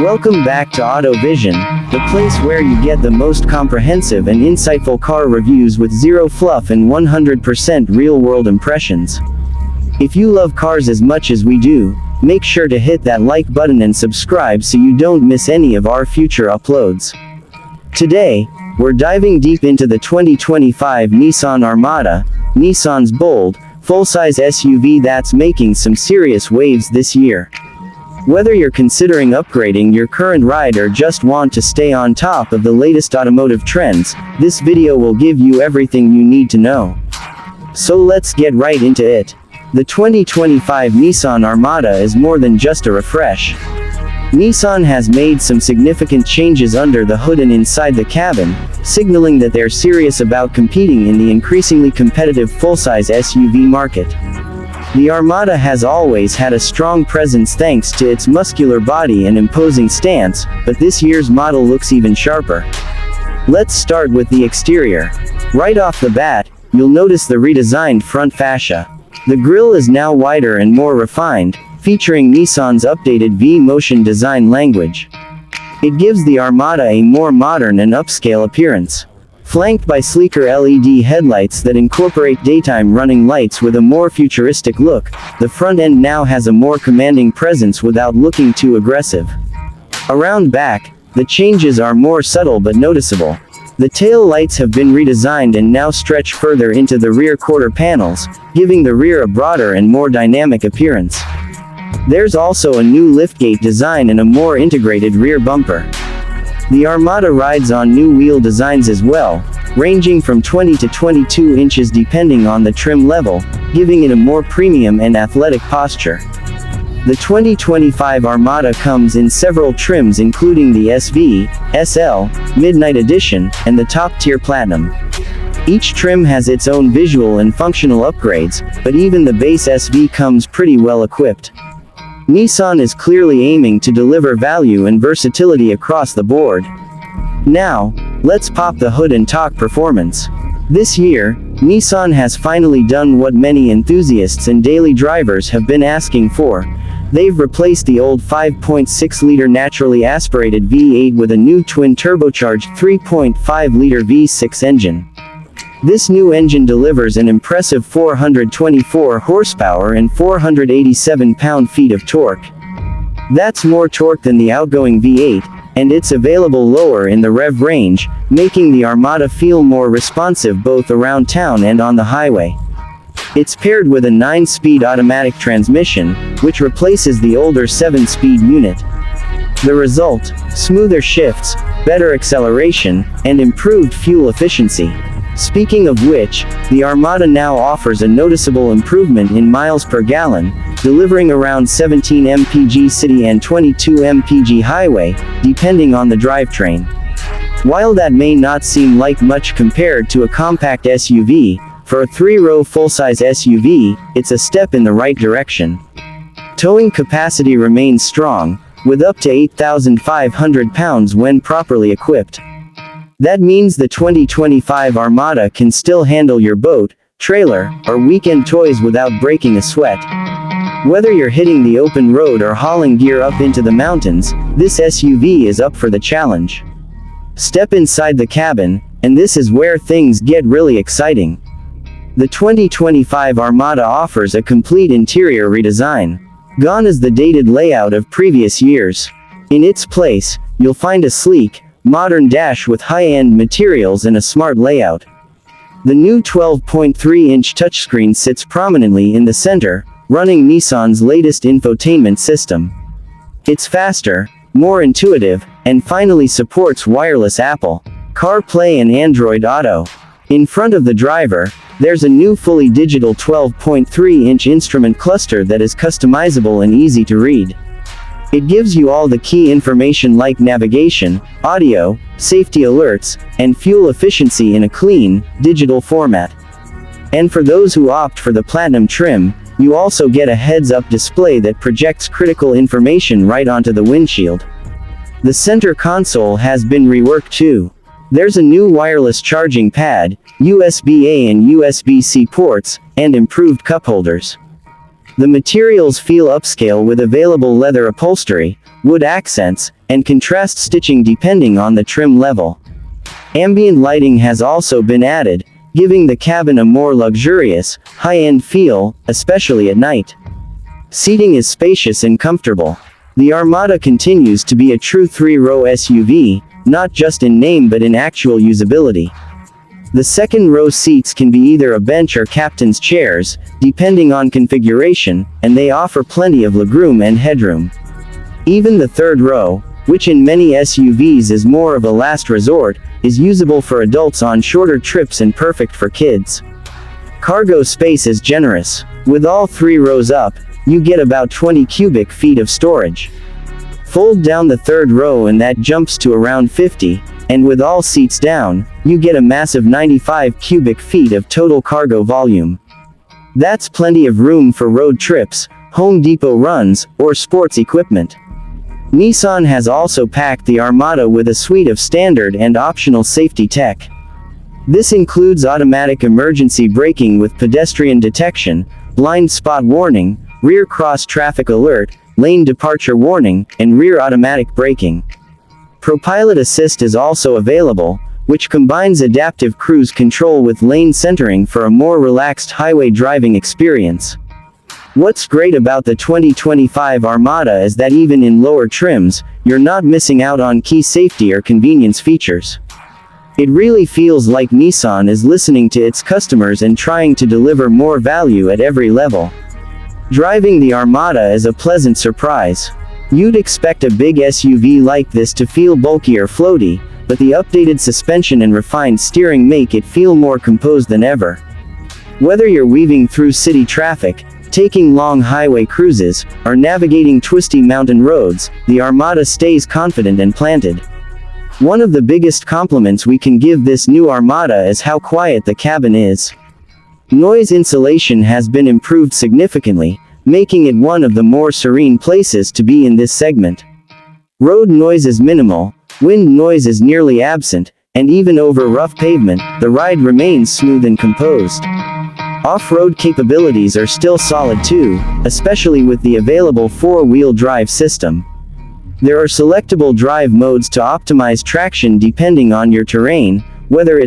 Welcome back to Auto Vision, the place where you get the most comprehensive and insightful car reviews with zero fluff and 100% real-world impressions. If you love cars as much as we do, make sure to hit that like button and subscribe so you don't miss any of our future uploads. Today, we're diving deep into the 2025 Nissan Armada, Nissan's bold, full-size SUV that's making some serious waves this year. Whether you're considering upgrading your current ride or just want to stay on top of the latest automotive trends, this video will give you everything you need to know. So let's get right into it. The 2025 Nissan Armada is more than just a refresh. Nissan has made some significant changes under the hood and inside the cabin, signaling that they're serious about competing in the increasingly competitive full-size SUV market. The Armada has always had a strong presence thanks to its muscular body and imposing stance, but this year's model looks even sharper. Let's start with the exterior. Right off the bat, you'll notice the redesigned front fascia. The grille is now wider and more refined, featuring Nissan's updated V-Motion design language. It gives the Armada a more modern and upscale appearance. Flanked by sleeker LED headlights that incorporate daytime running lights with a more futuristic look, the front end now has a more commanding presence without looking too aggressive. Around back, the changes are more subtle but noticeable. The tail lights have been redesigned and now stretch further into the rear quarter panels, giving the rear a broader and more dynamic appearance. There's also a new liftgate design and a more integrated rear bumper. The Armada rides on new wheel designs as well, ranging from 20 to 22 inches depending on the trim level, giving it a more premium and athletic posture. The 2025 Armada comes in several trims including the SV, SL, Midnight Edition, and the top-tier Platinum. Each trim has its own visual and functional upgrades, but even the base SV comes pretty well equipped. Nissan is clearly aiming to deliver value and versatility across the board. Now, let's pop the hood and talk performance. This year, Nissan has finally done what many enthusiasts and daily drivers have been asking for. They've replaced the old 5.6-liter naturally aspirated V8 with a new twin-turbocharged 3.5-liter V6 engine. This new engine delivers an impressive 424 horsepower and 487 pound-feet of torque. That's more torque than the outgoing V8, and it's available lower in the rev range, making the Armada feel more responsive both around town and on the highway. It's paired with a 9-speed automatic transmission, which replaces the older 7-speed unit. The result: smoother shifts, better acceleration, and improved fuel efficiency. Speaking of which, the Armada now offers a noticeable improvement in miles per gallon, delivering around 17 mpg city and 22 mpg highway, depending on the drivetrain. While that may not seem like much compared to a compact SUV, for a 3-row full-size SUV, it's a step in the right direction. Towing capacity remains strong, with up to 8,500 pounds when properly equipped. That means the 2025 Armada can still handle your boat, trailer, or weekend toys without breaking a sweat. Whether you're hitting the open road or hauling gear up into the mountains, this SUV is up for the challenge. Step inside the cabin, and this is where things get really exciting. The 2025 Armada offers a complete interior redesign. Gone is the dated layout of previous years. In its place, you'll find a sleek, modern dash with high-end materials and a smart layout. The new 12.3-inch touchscreen sits prominently in the center, running Nissan's latest infotainment system. It's faster, more intuitive, and finally supports wireless Apple CarPlay and Android Auto. In front of the driver, there's a new fully digital 12.3-inch instrument cluster that is customizable and easy to read. It gives you all the key information like navigation, audio, safety alerts, and fuel efficiency in a clean, digital format. And for those who opt for the Platinum trim, you also get a heads-up display that projects critical information right onto the windshield. The center console has been reworked too. There's a new wireless charging pad, USB-A and USB-C ports, and improved cup holders. The materials feel upscale with available leather upholstery, wood accents, and contrast stitching depending on the trim level. Ambient lighting has also been added, giving the cabin a more luxurious, high-end feel, especially at night. Seating is spacious and comfortable. The Armada continues to be a true three-row SUV, not just in name but in actual usability. The second-row seats can be either a bench or captain's chairs, depending on configuration, and they offer plenty of legroom and headroom. Even the third row, which in many SUVs is more of a last resort, is usable for adults on shorter trips and perfect for kids. Cargo space is generous. With all three rows up, you get about 20 cubic feet of storage. Fold down the third row and that jumps to around 50, and with all seats down, you get a massive 95 cubic feet of total cargo volume. That's plenty of room for road trips, Home Depot runs, or sports equipment. Nissan has also packed the Armada with a suite of standard and optional safety tech. This includes automatic emergency braking with pedestrian detection, blind spot warning, rear cross traffic alert, lane departure warning, and rear automatic braking. ProPilot Assist is also available, which combines adaptive cruise control with lane centering for a more relaxed highway driving experience. What's great about the 2025 Armada is that even in lower trims, you're not missing out on key safety or convenience features. It really feels like Nissan is listening to its customers and trying to deliver more value at every level. Driving the Armada is a pleasant surprise. You'd expect a big SUV like this to feel bulky or floaty, but the updated suspension and refined steering make it feel more composed than ever. Whether you're weaving through city traffic, taking long highway cruises, or navigating twisty mountain roads, the Armada stays confident and planted. One of the biggest compliments we can give this new Armada is how quiet the cabin is. Noise insulation has been improved significantly, making it one of the more serene places to be in this segment. Road noise is minimal, wind noise is nearly absent, and even over rough pavement, the ride remains smooth and composed. Off-road capabilities are still solid too, especially with the available four-wheel drive system. There are selectable drive modes to optimize traction depending on your terrain, whether it's